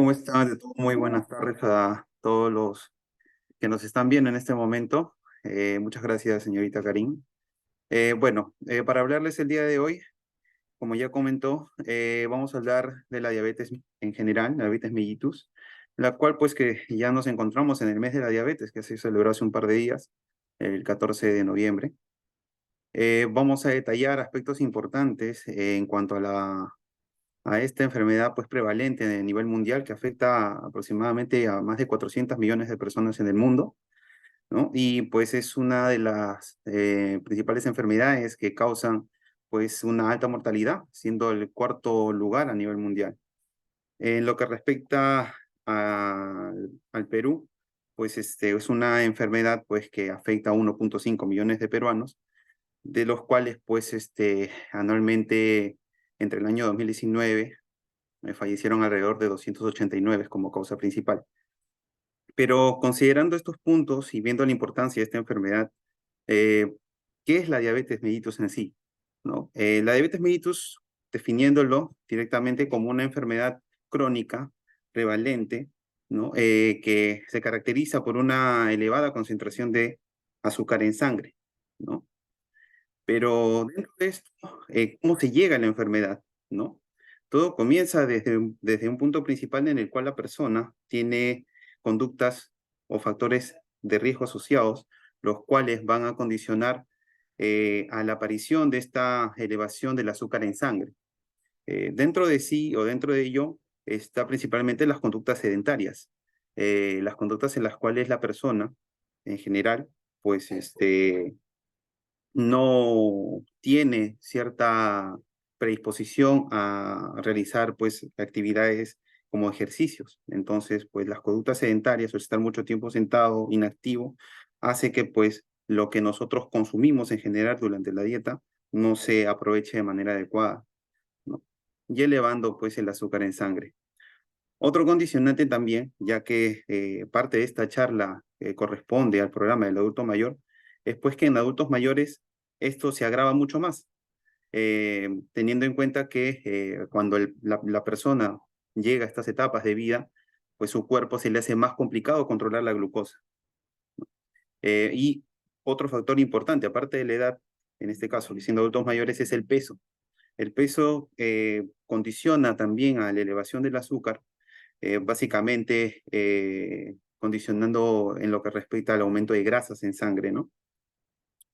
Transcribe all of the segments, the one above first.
¿Cómo están? De todo, muy buenas tardes a todos los que nos están viendo en este momento. Muchas gracias, señorita Karim. Para hablarles el día de hoy, como ya comentó, vamos a hablar de la diabetes en general, la diabetes mellitus, la cual pues que ya nos encontramos en el mes de la diabetes, que se celebró hace un par de días, el 14 de noviembre. Vamos a detallar aspectos importantes en cuanto a esta enfermedad pues prevalente a nivel mundial que afecta aproximadamente a más de 400 millones de personas en el mundo, ¿no? Y pues es una de las principales enfermedades que causan pues una alta mortalidad, siendo el cuarto lugar a nivel mundial. En lo que respecta al Perú, pues es una enfermedad pues que afecta a 1.5 millones de peruanos, de los cuales pues anualmente entre el año 2019 fallecieron alrededor de 289 como causa principal. Pero considerando estos puntos y viendo la importancia de esta enfermedad, eh, ¿qué es la diabetes mellitus en sí? ¿No? La diabetes mellitus, definiéndolo directamente como una enfermedad crónica, prevalente, ¿no? Que se caracteriza por una elevada concentración de azúcar en sangre, ¿no? Pero dentro de esto, ¿cómo se llega a la enfermedad? ¿No? Todo comienza desde un punto principal en el cual la persona tiene conductas o factores de riesgo asociados, los cuales van a condicionar a la aparición de esta elevación del azúcar en sangre. Dentro de sí o dentro de ello está principalmente las conductas sedentarias, las conductas en las cuales la persona, en general, pues no tiene cierta predisposición a realizar pues actividades como ejercicios. Entonces, pues las conductas sedentarias o estar mucho tiempo sentado, inactivo, hace que pues lo que nosotros consumimos en general durante la dieta no se aproveche de manera adecuada, ¿no? Y elevando pues el azúcar en sangre. Otro condicionante también, ya que parte de esta charla corresponde al programa del adulto mayor, es pues que en adultos mayores esto se agrava mucho más, teniendo en cuenta que cuando la persona llega a estas etapas de vida, pues su cuerpo se le hace más complicado controlar la glucosa. Y otro factor importante, aparte de la edad, en este caso, siendo adultos mayores, es el peso. El peso condiciona también a la elevación del azúcar, básicamente condicionando en lo que respecta al aumento de grasas en sangre, ¿no?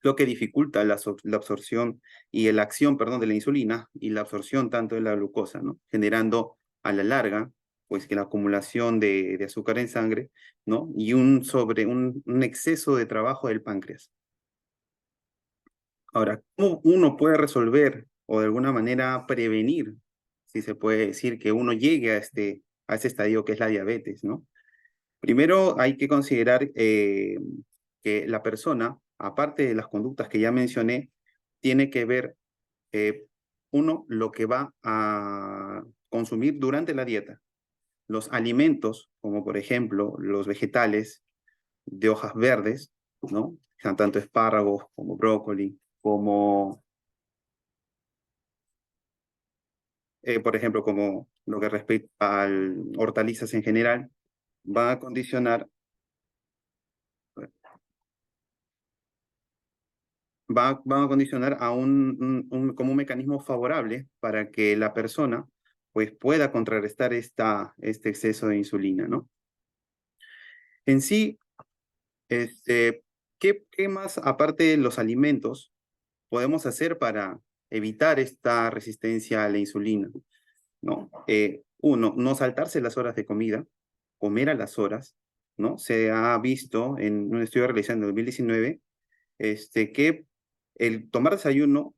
Lo que dificulta la absorción y la acción, perdón, de la insulina y la absorción tanto de la glucosa, ¿no? Generando a la larga, pues que la acumulación de azúcar en sangre, ¿no? Y un exceso de trabajo del páncreas. Ahora, ¿cómo uno puede resolver o de alguna manera prevenir, si se puede decir, que uno llegue a este estadio que es la diabetes, ¿no? Primero hay que considerar que la persona, aparte de las conductas que ya mencioné, tiene que ver, eh, uno, lo que va a consumir durante la dieta. Los alimentos, como por ejemplo los vegetales de hojas verdes, ¿no? Sean tanto espárragos como brócoli, como, por ejemplo, como lo que respecta a hortalizas en general, va a condicionar van a condicionar a como un mecanismo favorable para que la persona pues pueda contrarrestar este exceso de insulina, ¿no? En sí, este, ¿qué más, aparte de los alimentos, podemos hacer para evitar esta resistencia a la insulina, ¿no? Uno, no saltarse las horas de comida, comer a las horas, ¿no? Se ha visto en un estudio realizado en 2019 que el tomar desayuno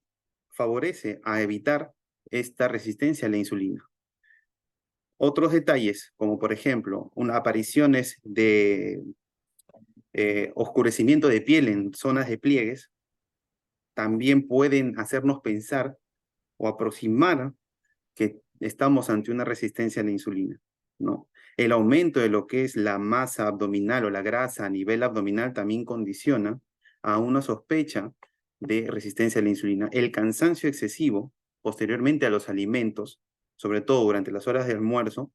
favorece a evitar esta resistencia a la insulina. Otros detalles, como por ejemplo, apariciones de oscurecimiento de piel en zonas de pliegues, también pueden hacernos pensar o aproximar que estamos ante una resistencia a la insulina, ¿no? El aumento de lo que es la masa abdominal o la grasa a nivel abdominal también condiciona a una sospecha de resistencia a la insulina. El cansancio excesivo posteriormente a los alimentos, sobre todo durante las horas de almuerzo,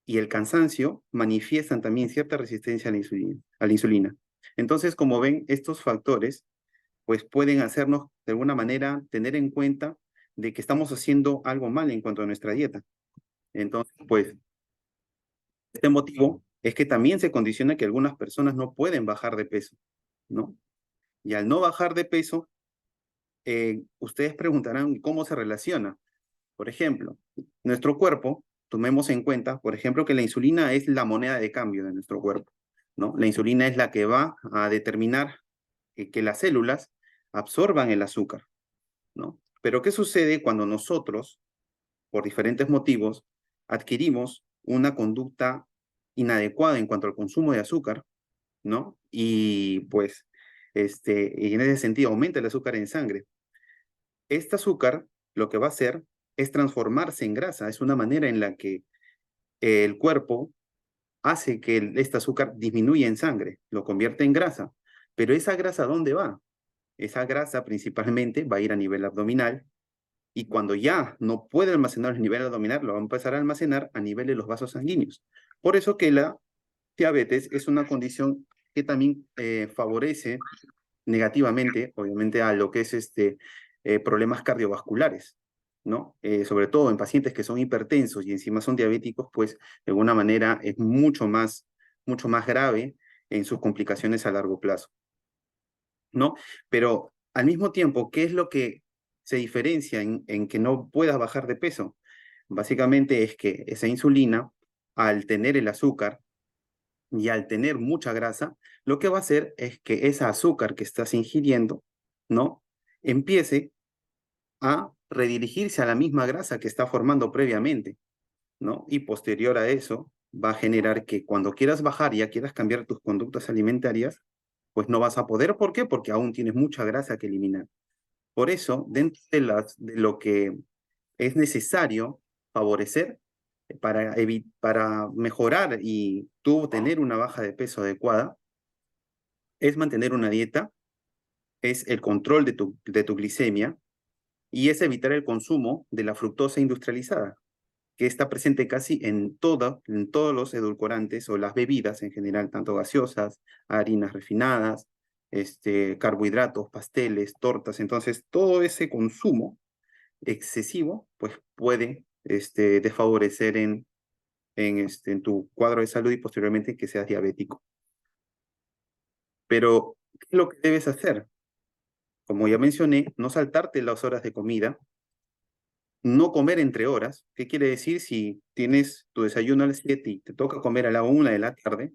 y el cansancio manifiestan también cierta resistencia a la insulina. Entonces, como ven, estos factores pues pueden hacernos de alguna manera tener en cuenta de que estamos haciendo algo mal en cuanto a nuestra dieta. Entonces, pues, este motivo es que también se condiciona que algunas personas no pueden bajar de peso, ¿no? Y al no bajar de peso, ustedes preguntarán cómo se relaciona. Por ejemplo, nuestro cuerpo, tomemos en cuenta, por ejemplo, que la insulina es la moneda de cambio de nuestro cuerpo, ¿no? La insulina es la que va a determinar que las células absorban el azúcar, ¿no? Pero ¿qué sucede cuando nosotros, por diferentes motivos, adquirimos una conducta inadecuada en cuanto al consumo de azúcar, ¿no? Y pues, y en ese sentido aumenta el azúcar en sangre. Este azúcar lo que va a hacer es transformarse en grasa. Es una manera en la que el cuerpo hace que este azúcar disminuya en sangre, lo convierte en grasa. Pero esa grasa, ¿dónde va? Esa grasa principalmente va a ir a nivel abdominal y cuando ya no puede almacenar a nivel abdominal, lo va a empezar a almacenar a nivel de los vasos sanguíneos. Por eso que la diabetes es una condición que también favorece negativamente, obviamente, a lo que es problemas cardiovasculares, ¿no? Sobre todo en pacientes que son hipertensos y encima son diabéticos, pues de alguna manera es mucho más grave en sus complicaciones a largo plazo, ¿no? Pero al mismo tiempo, ¿qué es lo que se diferencia en que no puedas bajar de peso? Básicamente es que esa insulina, al tener el azúcar, y al tener mucha grasa, lo que va a hacer es que ese azúcar que estás ingiriendo, ¿no? Empiece a redirigirse a la misma grasa que está formando previamente, ¿no? Y posterior a eso va a generar que cuando quieras bajar y ya quieras cambiar tus conductas alimentarias, pues no vas a poder. ¿Por qué? Porque aún tienes mucha grasa que eliminar. Por eso, dentro de lo que es necesario favorecer para mejorar y tú tener una baja de peso adecuada, es mantener una dieta, es el control de tu glicemia y es evitar el consumo de la fructosa industrializada, que está presente casi en todos los edulcorantes o las bebidas en general, tanto gaseosas, harinas refinadas, carbohidratos, pasteles, tortas. Entonces, todo ese consumo excesivo, pues puede desfavorecer en tu cuadro de salud y posteriormente que seas diabético. Pero, ¿qué es lo que debes hacer? Como ya mencioné, no saltarte las horas de comida, no comer entre horas. ¿Qué quiere decir? Si tienes tu desayuno a las 7 y te toca comer a la 1 de la tarde,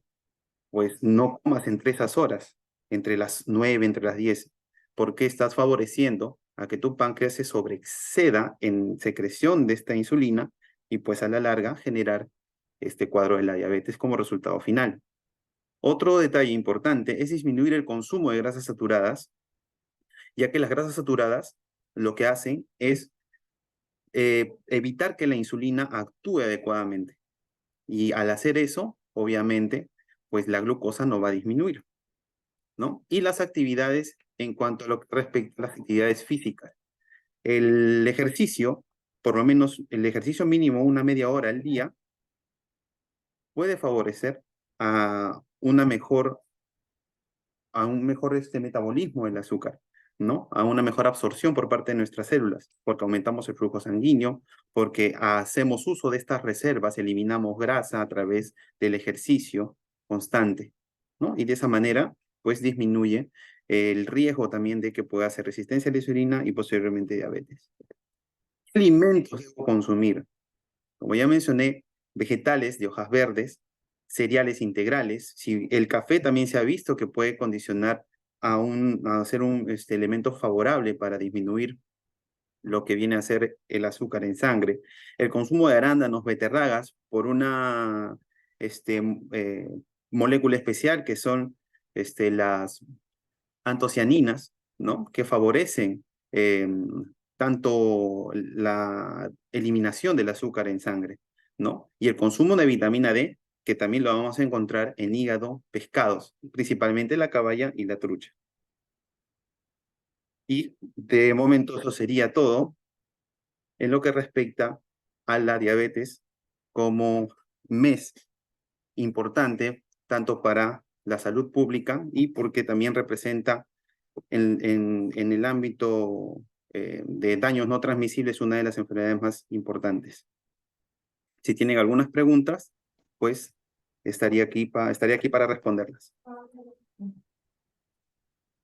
pues no comas entre esas horas, entre las 9, entre las 10, porque estás favoreciendo a que tu páncreas se sobreexceda en secreción de esta insulina y pues a la larga generar este cuadro de la diabetes como resultado final. Otro detalle importante es disminuir el consumo de grasas saturadas, ya que las grasas saturadas lo que hacen es evitar que la insulina actúe adecuadamente. Y al hacer eso, obviamente, pues la glucosa no va a disminuir, ¿no? Y las actividades en cuanto a lo que respecta a las actividades físicas. El ejercicio, por lo menos el ejercicio mínimo una media hora al día, puede favorecer a un mejor metabolismo del azúcar, ¿no? A una mejor absorción por parte de nuestras células, porque aumentamos el flujo sanguíneo, porque hacemos uso de estas reservas, eliminamos grasa a través del ejercicio constante, ¿no? Y de esa manera, pues disminuye el riesgo también de que pueda hacer resistencia a la insulina y posteriormente diabetes. ¿Qué alimentos debo consumir? Como ya mencioné, vegetales de hojas verdes, cereales integrales. Si el café también se ha visto que puede condicionar a ser un elemento favorable para disminuir lo que viene a ser el azúcar en sangre. El consumo de arándanos, beterragas, por una eh, molécula especial que son las antocianinas, ¿no? Que favorecen tanto la eliminación del azúcar en sangre, ¿no? Y el consumo de vitamina D, que también lo vamos a encontrar en hígado, pescados, principalmente la caballa y la trucha. Y de momento eso sería todo en lo que respecta a la diabetes como mes importante, tanto para la salud pública y porque también representa en el ámbito de daños no transmisibles una de las enfermedades más importantes. Si tienen algunas preguntas, pues estaría aquí para responderlas.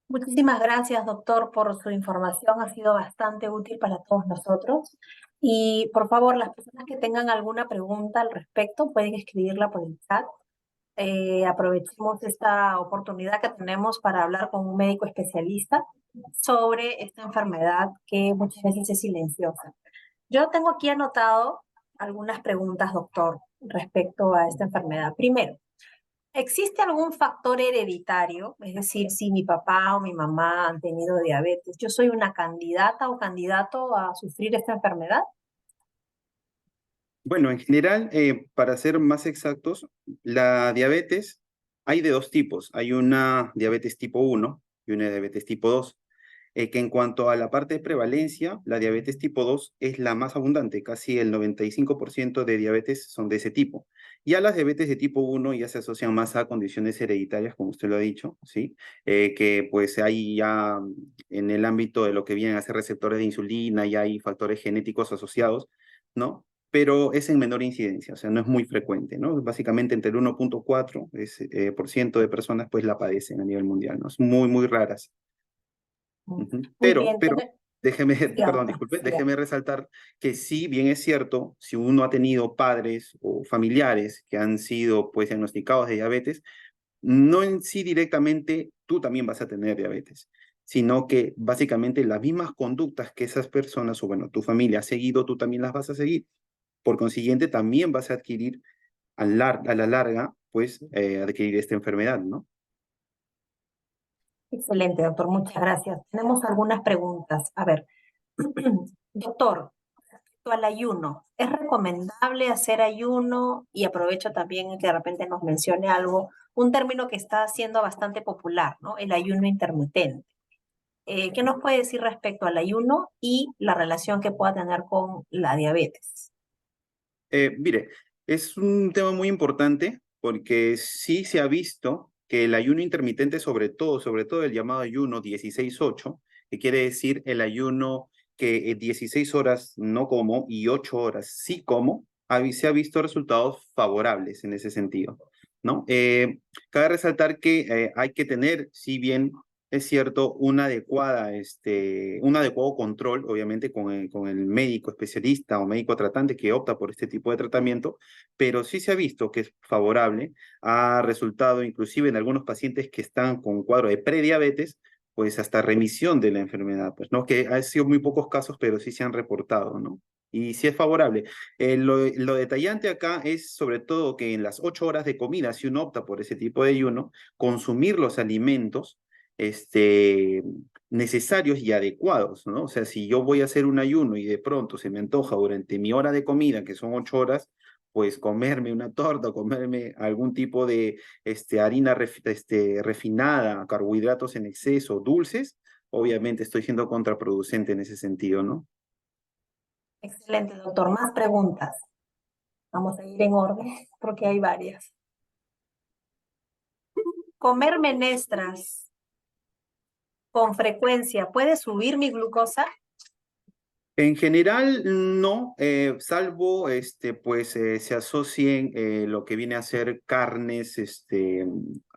Muchísimas gracias, doctor, por su información. Ha sido bastante útil para todos nosotros. Y por favor, las personas que tengan alguna pregunta al respecto pueden escribirla por el chat. Aprovechemos esta oportunidad que tenemos para hablar con un médico especialista sobre esta enfermedad que muchas veces es silenciosa. Yo tengo aquí anotado algunas preguntas, doctor, respecto a esta enfermedad. Primero, ¿existe algún factor hereditario? Es decir, si mi papá o mi mamá han tenido diabetes, ¿yo soy una candidata o candidato a sufrir esta enfermedad? Bueno, en general, para ser más exactos, la diabetes hay de dos tipos. Hay una diabetes tipo 1 y una diabetes tipo 2. Que en cuanto a la parte de prevalencia, la diabetes tipo 2 es la más abundante, casi el 95% de diabetes son de ese tipo. Ya las diabetes de tipo 1 ya se asocian más a condiciones hereditarias, como usted lo ha dicho, ¿sí? Que pues hay ya en el ámbito de lo que vienen a ser receptores de insulina, ya hay factores genéticos asociados, ¿no? Pero es en menor incidencia, o sea, no es muy frecuente, ¿no? Básicamente entre el 1.4% por ciento de personas pues la padecen a nivel mundial, ¿no? Es muy, muy raras. Muy Pero, bien, déjeme, perdón, sigamos, disculpe, sigamos. déjeme resaltar que sí, bien es cierto, si uno ha tenido padres o familiares que han sido pues diagnosticados de diabetes, no en sí directamente tú también vas a tener diabetes, sino que básicamente las mismas conductas que esas personas o bueno, tu familia ha seguido, tú también las vas a seguir. Por consiguiente, también vas a adquirir a la larga, pues, adquirir esta enfermedad, ¿no? Excelente, doctor, muchas gracias. Tenemos algunas preguntas. A ver, doctor, respecto al ayuno, ¿es recomendable hacer ayuno? Y aprovecho también que de repente nos mencione algo, un término que está siendo bastante popular, ¿no? El ayuno intermitente. ¿Qué nos puede decir respecto al ayuno y la relación que pueda tener con la diabetes? Mire, es un tema muy importante porque sí se ha visto que el ayuno intermitente, sobre todo el llamado ayuno 16-8, que quiere decir el ayuno que 16 horas no como y 8 horas sí como, se ha visto resultados favorables en ese sentido, ¿no? Cabe resaltar que hay que tener, si bien es cierto, un adecuado control, obviamente, con el médico especialista o médico tratante que opta por este tipo de tratamiento, pero sí se ha visto que es favorable, ha resultado inclusive en algunos pacientes que están con cuadro de prediabetes, pues hasta remisión de la enfermedad, pues, ¿no? Que ha sido muy pocos casos, pero sí se han reportado, ¿no? Y sí es favorable. Lo detallante acá es sobre todo que en las 8 horas de comida, si uno opta por ese tipo de ayuno, consumir los alimentos este, necesarios y adecuados, ¿no? O sea, si yo voy a hacer un ayuno y de pronto se me antoja durante mi hora de comida, que son 8 horas, pues comerme una torta, comerme algún tipo de harina refinada, carbohidratos en exceso, dulces, obviamente estoy siendo contraproducente en ese sentido, ¿no? Excelente, doctor. Más preguntas. Vamos a ir en orden porque hay varias. Comer menestras con frecuencia puede subir mi glucosa. En general, no, salvo pues se asocien lo que viene a ser carnes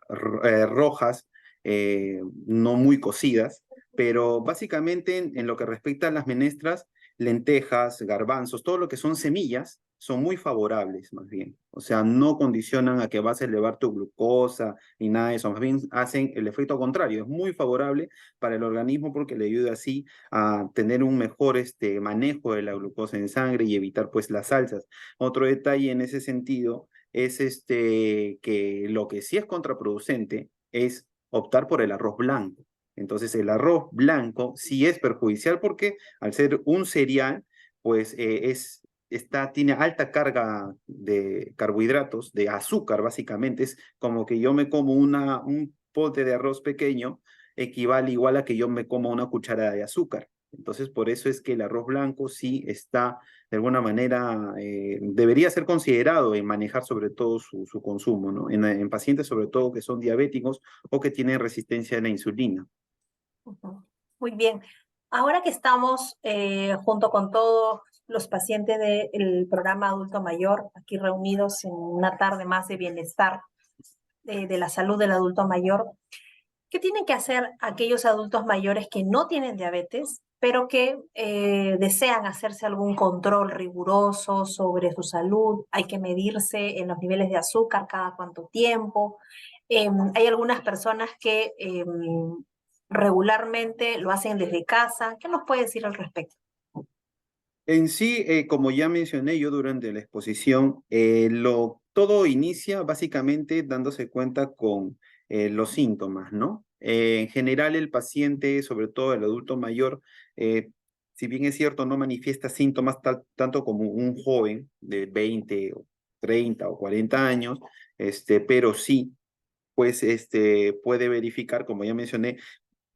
rojas, no muy cocidas, pero básicamente en lo que respecta a las menestras, lentejas, garbanzos, todo lo que son semillas, son muy favorables más bien. O sea, no condicionan a que vas a elevar tu glucosa ni nada de eso, más bien hacen el efecto contrario, es muy favorable para el organismo porque le ayuda así a tener un mejor manejo de la glucosa en sangre y evitar pues las salsas. Otro detalle en ese sentido es que lo que sí es contraproducente es optar por el arroz blanco. Entonces el arroz blanco sí es perjudicial porque al ser un cereal, pues tiene alta carga de carbohidratos, de azúcar básicamente. Es como que yo me como un pote de arroz pequeño equivale igual a que yo me coma una cucharada de azúcar. Entonces, por eso es que el arroz blanco sí está de alguna manera debería ser considerado en manejar sobre todo su consumo, ¿no? En pacientes sobre todo que son diabéticos o que tienen resistencia a la insulina. Ujú. Muy bien. Ahora que estamos junto con todos los pacientes del programa Adulto Mayor, aquí reunidos en una tarde más de bienestar de la salud del adulto mayor, ¿qué tienen que hacer aquellos adultos mayores que no tienen diabetes, pero que desean hacerse algún control riguroso sobre su salud? Hay que medirse en los niveles de azúcar cada cuánto tiempo. Hay algunas personas que regularmente lo hacen desde casa. ¿Qué nos puede decir al respecto? En sí, como ya mencioné yo durante la exposición, todo inicia básicamente dándose cuenta con los síntomas, ¿no? En general, el paciente, sobre todo el adulto mayor, eh, si bien es cierto, no manifiesta síntomas tanto como un joven de 20, o 30 o 40 años, pero sí, pues, puede verificar, como ya mencioné,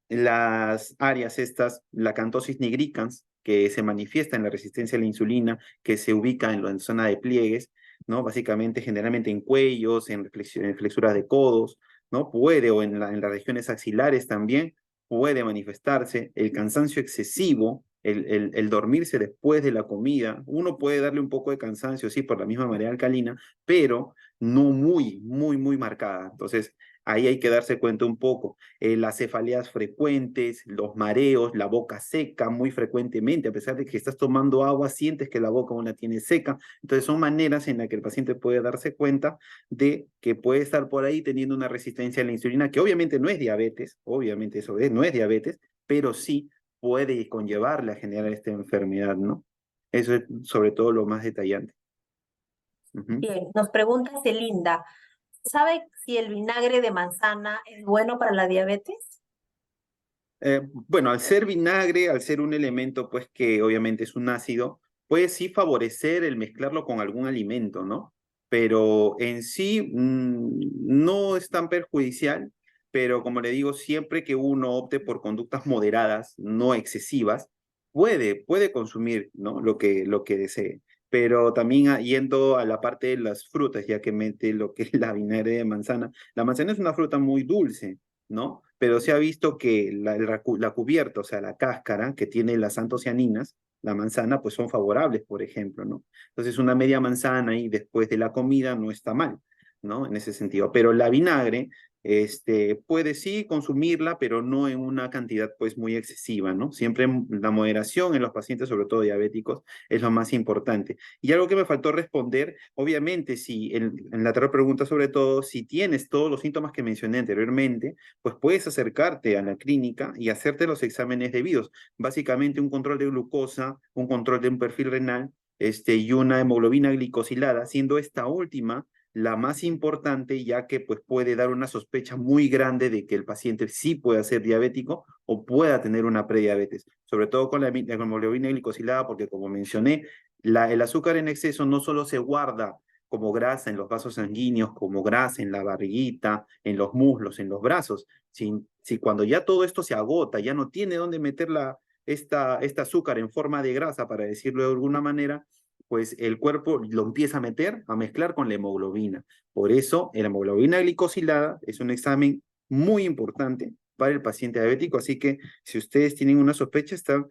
las áreas estas, la acantosis nigricans, que se manifiesta en la resistencia a la insulina, que se ubica en la zona de pliegues, ¿no? Básicamente, generalmente en cuellos, en flexuras de codos, ¿no? Puede, o en las regiones axilares también, puede manifestarse el cansancio excesivo, el dormirse después de la comida. Uno puede darle un poco de cansancio, sí, por la misma marea alcalina, pero no muy marcada. Entonces, ahí hay que darse cuenta un poco las cefaleas frecuentes, los mareos, la boca seca muy frecuentemente, a pesar de que estás tomando agua, sientes que la boca aún la tiene seca. Entonces son maneras en las que el paciente puede darse cuenta de que puede estar por ahí teniendo una resistencia a la insulina, que obviamente no es diabetes, obviamente eso es, no es diabetes, pero sí puede conllevarle a generar esta enfermedad, ¿no? Eso es sobre todo lo más detallante. Ujú. Bien, nos pregunta Celinda, ¿sabe si el vinagre de manzana es bueno para la diabetes? Bueno, al ser vinagre, al ser un elemento, pues que obviamente es un ácido, puede sí favorecer el mezclarlo con algún alimento, ¿no? Pero en sí no es tan perjudicial, pero como le digo, siempre que uno opte por conductas moderadas, no excesivas, puede consumir, ¿no? Lo que desee. Pero también yendo a la parte de las frutas, ya que mete lo que es la vinagre de manzana. La manzana es una fruta muy dulce, ¿no? Pero se ha visto que la cubierta, o sea, la cáscara que tiene las antocianinas, la manzana, pues son favorables, por ejemplo, ¿no? Entonces, una media manzana ahí después de la comida no está mal, ¿no? En ese sentido. Pero la vinagre, puede sí consumirla, pero no en una cantidad, pues, muy excesiva, ¿no? Siempre la moderación en los pacientes, sobre todo diabéticos, es lo más importante. Y algo que me faltó responder, obviamente, si en la otra pregunta, sobre todo, si tienes todos los síntomas que mencioné anteriormente, pues puedes acercarte a la clínica y hacerte los exámenes debidos. Básicamente un control de glucosa, un control de un perfil renal, y una hemoglobina glicosilada, siendo esta última la más importante, ya que pues puede dar una sospecha muy grande de que el paciente sí pueda ser diabético o pueda tener una prediabetes, sobre todo con la hemoglobina glicosilada, porque como mencioné, el azúcar en exceso no solo se guarda como grasa en los vasos sanguíneos, como grasa en la barriguita, en los muslos, en los brazos. Si cuando ya todo esto se agota, ya no tiene dónde meter esta azúcar en forma de grasa, para decirlo de alguna manera, pues el cuerpo lo empieza a meter, a mezclar con la hemoglobina. Por eso, la hemoglobina glicosilada es un examen muy importante para el paciente diabético, así que si ustedes tienen una sospecha, están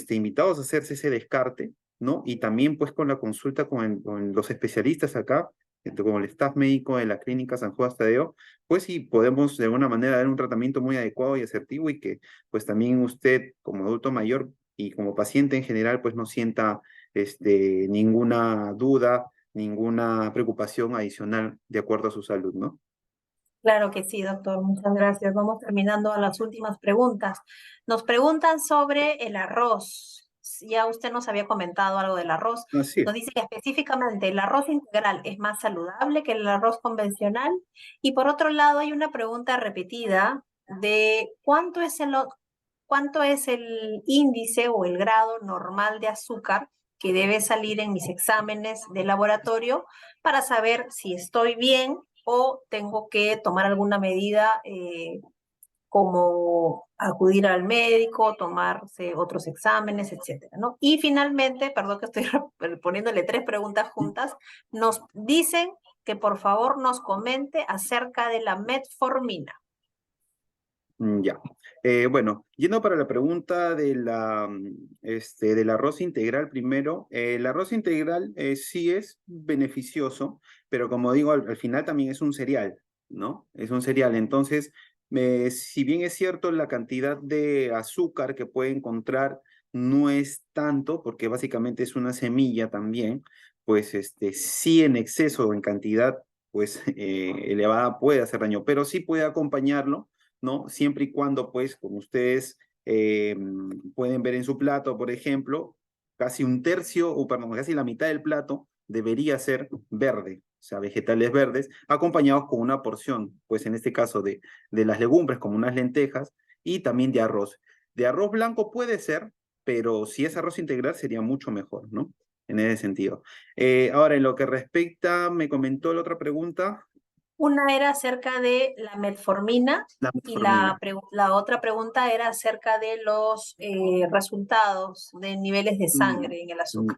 invitados a hacerse ese descarte, ¿no? Y también pues con la consulta con los especialistas acá, como el staff médico de la clínica San Juan Tadeo, pues sí podemos de alguna manera dar un tratamiento muy adecuado y asertivo, y que pues también usted como adulto mayor y como paciente en general pues no sienta ninguna duda, ninguna preocupación adicional de acuerdo a su salud, ¿no? Claro que sí, doctor. Muchas gracias. Vamos terminando a las últimas preguntas. Nos preguntan sobre el arroz. Ya usted nos había comentado algo del arroz. Así Nos es. dice que específicamente el arroz integral es más saludable que el arroz convencional. Y por otro lado, hay una pregunta repetida de cuánto es el índice o el grado normal de azúcar que debe salir en mis exámenes de laboratorio para saber si estoy bien o tengo que tomar alguna medida como acudir al médico, tomarse otros exámenes, etcétera, ¿no? Y finalmente, perdón que estoy poniéndole 3 preguntas juntas, nos dicen que por favor nos comente acerca de la metformina. Ya. Bueno, yendo para la pregunta de del arroz integral primero, el arroz integral sí es beneficioso, pero como digo, al final también es un cereal, ¿no? Es un cereal. Entonces, si bien es cierto, la cantidad de azúcar que puede encontrar no es tanto, porque básicamente es una semilla también, pues sí en exceso o en cantidad, pues elevada puede hacer daño, pero sí puede acompañarlo, ¿no? Siempre y cuando, pues, como ustedes pueden ver en su plato, por ejemplo, casi un tercio, o perdón, casi la mitad del plato debería ser verde, o sea, vegetales verdes, acompañados con una porción, pues en este caso de las legumbres, como unas lentejas, y también de arroz. De arroz blanco puede ser, pero si es arroz integral sería mucho mejor, ¿no? En ese sentido. Ahora, en lo que respecta, me comentó la otra pregunta, Una era acerca de la metformina la y metformina. la otra pregunta era acerca de los resultados de niveles de Mm, sangre en el mm, azúcar.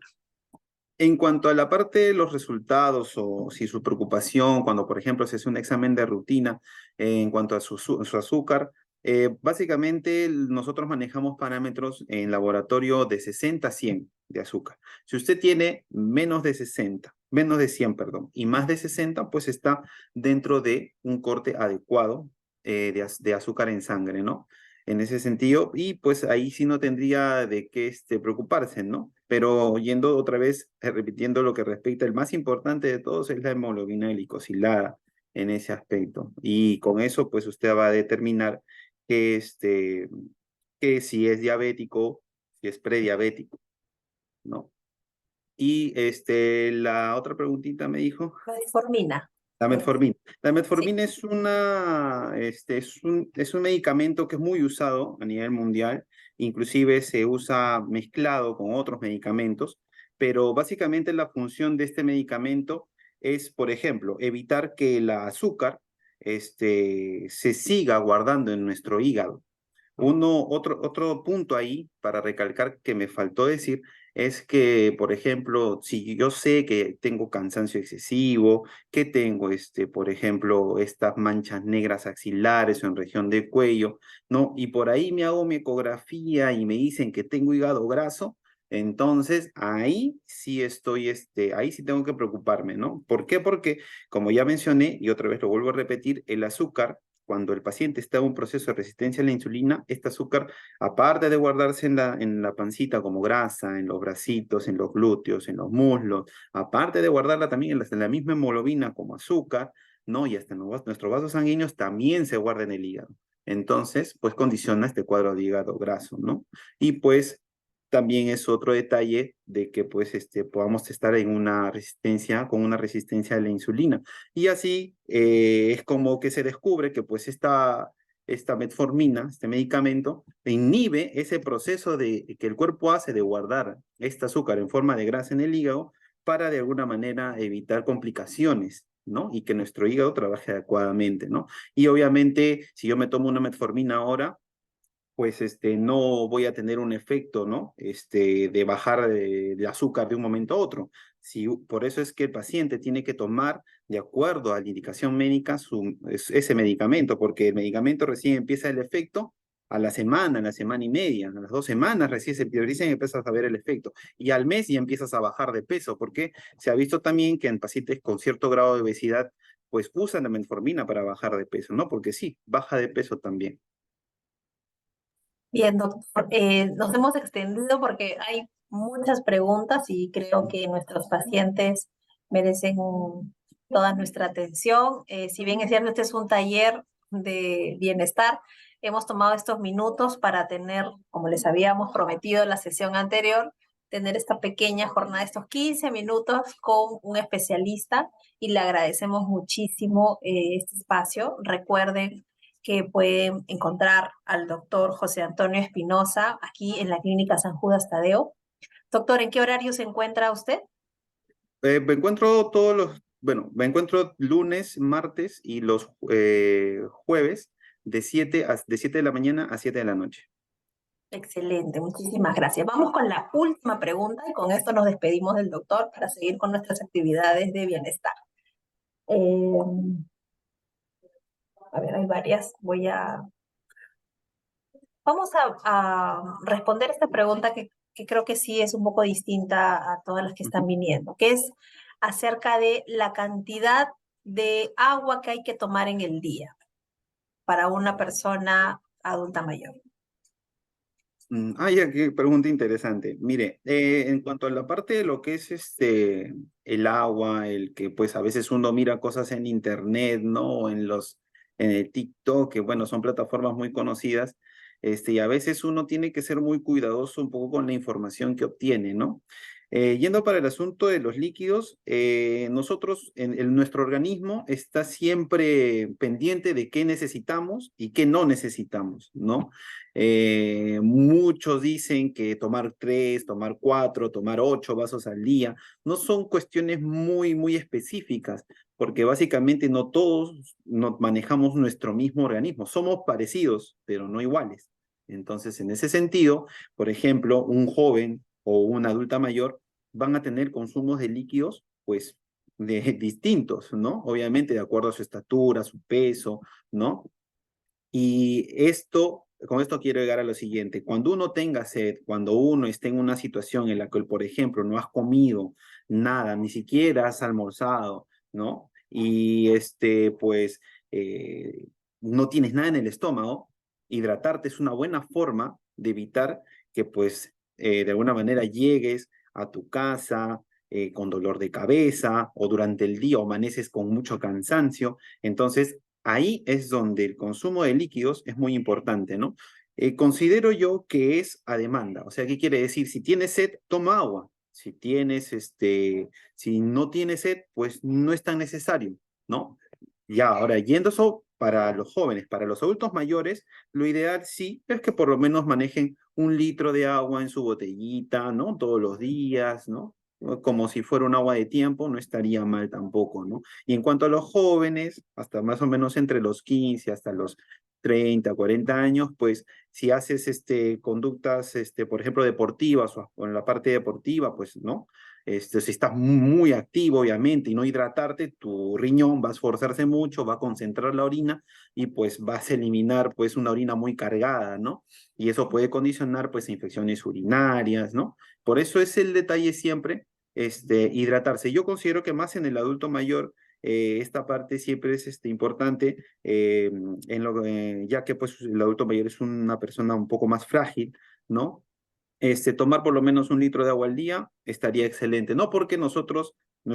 En cuanto a la parte de los resultados o si su preocupación cuando, por ejemplo, se hace un examen de rutina en cuanto a su azúcar, básicamente nosotros manejamos parámetros en laboratorio de 60 a 100 de azúcar. Si usted tiene menos de 60, menos de 100, perdón, y más de 60, pues está dentro de un corte adecuado de azúcar en sangre, ¿no? En ese sentido, y pues ahí sí no tendría de qué preocuparse, ¿no? Pero yendo otra vez, repitiendo lo que respecta, el más importante de todos es la hemoglobina glicosilada en ese aspecto. Y con eso, pues usted va a determinar que, que si es diabético, si es prediabético, ¿no? Y la otra preguntita me dijo. Metformina. La metformina. La Sí. metformina es es un medicamento que es muy usado a nivel mundial, inclusive se usa mezclado con otros medicamentos, pero básicamente la función de este medicamento es, por ejemplo, evitar que el azúcar se siga guardando en nuestro hígado. Otro punto ahí para recalcar que me faltó decir es que, por ejemplo, si yo sé que tengo cansancio excesivo, que tengo, por ejemplo, estas manchas negras axilares o en región del cuello, ¿no? Y por ahí me hago mi ecografía y me dicen que tengo hígado graso, entonces ahí sí tengo que preocuparme, ¿no? ¿Por qué? Porque, como ya mencioné, y otra vez lo vuelvo a repetir, el azúcar cuando el paciente está en un proceso de resistencia a la insulina, este azúcar, aparte de guardarse en la pancita como grasa, en los bracitos, en los glúteos, en los muslos, aparte de guardarla también en la misma hemoglobina como azúcar, ¿no? Y hasta en nuestros vasos sanguíneos también se guarda en el hígado. Entonces, pues condiciona este cuadro de hígado graso, ¿no? Y pues también es otro detalle de que pues podamos estar en una resistencia, con una resistencia a la insulina. Y así es como que se descubre que pues esta metformina, este medicamento, inhibe ese proceso que el cuerpo hace de guardar este azúcar en forma de grasa en el hígado para de alguna manera evitar complicaciones, ¿no? Y que nuestro hígado trabaje adecuadamente, ¿no? Y obviamente, si yo me tomo una metformina ahora, pues no voy a tener un efecto, ¿no? De bajar de azúcar de un momento a otro. Si, por eso es que el paciente tiene que tomar, de acuerdo a la indicación médica, ese medicamento, porque el medicamento recién empieza el efecto a la semana y media, a las 2 semanas recién se prioriza y empiezas a ver el efecto. Y al mes ya empiezas a bajar de peso, porque se ha visto también que en pacientes con cierto grado de obesidad, pues usan la metformina para bajar de peso, ¿no? Porque sí, baja de peso también. Bien, doctor, nos hemos extendido porque hay muchas preguntas y creo que nuestros pacientes merecen toda nuestra atención. Si bien es cierto, este es un taller de bienestar, hemos tomado estos minutos para tener, como les habíamos prometido en la sesión anterior, tener esta pequeña jornada, estos 15 minutos con un especialista y le agradecemos muchísimo este espacio. Recuerden que pueden encontrar al doctor José Antonio Espinosa aquí en la Clínica San Judas Tadeo. Doctor, ¿en qué horario se encuentra usted? Me encuentro bueno, me encuentro lunes, martes y los jueves de 7 de la mañana a 7 de la noche. Excelente, muchísimas gracias. Vamos con la última pregunta y con esto nos despedimos del doctor para seguir con nuestras actividades de bienestar. Eh, a ver, hay varias. Vamos a responder esta pregunta que creo que sí es un poco distinta a todas las que están Ujú. viniendo, que es acerca de la cantidad de agua que hay que tomar en el día para una persona adulta mayor. Ya, qué pregunta interesante. Mire, en cuanto a la parte de lo que es el agua, el que pues a veces uno mira cosas en internet, ¿no? En el TikTok, que bueno, son plataformas muy conocidas, y a veces uno tiene que ser muy cuidadoso un poco con la información que obtiene, ¿no? Yendo para el asunto de los líquidos, nosotros, nuestro organismo está siempre pendiente de qué necesitamos y qué no necesitamos, ¿no? Muchos dicen que tomar 3, tomar 4, tomar 8 vasos al día, no son cuestiones muy específicas, porque básicamente no todos nos manejamos nuestro mismo organismo, somos parecidos, pero no iguales. Entonces, en ese sentido, por ejemplo, un joven o una adulta mayor van a tener consumos de líquidos, pues, distintos, ¿no? Obviamente, de acuerdo a su estatura, su peso, ¿no? Y con esto quiero llegar a lo siguiente. Cuando uno tenga sed, cuando uno esté en una situación en la que, por ejemplo, no has comido nada, ni siquiera has almorzado, ¿no? Y pues, no tienes nada en el estómago, hidratarte es una buena forma de evitar que, pues, de alguna manera llegues a tu casa con dolor de cabeza o durante el día o amaneces con mucho cansancio. Entonces, ahí es donde el consumo de líquidos es muy importante, ¿no? Considero yo que es a demanda. O sea, ¿qué quiere decir? Si tienes sed, toma agua. Si no tienes sed, pues no es tan necesario, ¿no? Ya, ahora, yendo eso para los jóvenes, para los adultos mayores, lo ideal sí es que por lo menos manejen 1 litro de agua en su botellita, ¿no? Todos los días, ¿no? Como si fuera un agua de tiempo, no estaría mal tampoco, ¿no? Y en cuanto a los jóvenes, hasta más o menos entre los 15 hasta los 30, 40 años, pues si haces conductas, por ejemplo, deportivas o en la parte deportiva, pues, ¿no? Si estás muy activo, obviamente, y no hidratarte, tu riñón va a esforzarse mucho, va a concentrar la orina y pues vas a eliminar pues una orina muy cargada, ¿no? Y eso puede condicionar pues infecciones urinarias, ¿no? Por eso es el detalle siempre, hidratarse. Yo considero que más en el adulto mayor, esta parte siempre es importante, ya que pues el adulto mayor es una persona un poco más frágil, ¿no? Tomar por lo menos 1 litro de agua al día estaría excelente, ¿no? Porque nuestro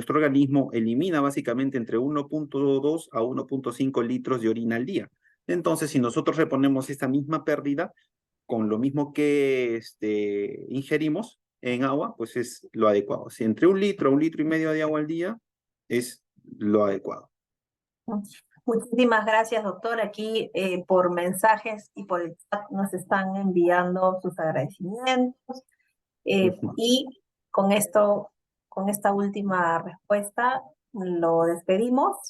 organismo elimina básicamente entre 1,2 a 1,5 litros de orina al día. Entonces, si nosotros reponemos esta misma pérdida con lo mismo que ingerimos en agua, pues es lo adecuado. Si entre 1 litro a 1,5 litros de agua al día es lo adecuado. Muchísimas gracias, doctor. Aquí por mensajes y por el chat nos están enviando sus agradecimientos. Y con esto, con esta última respuesta, lo despedimos.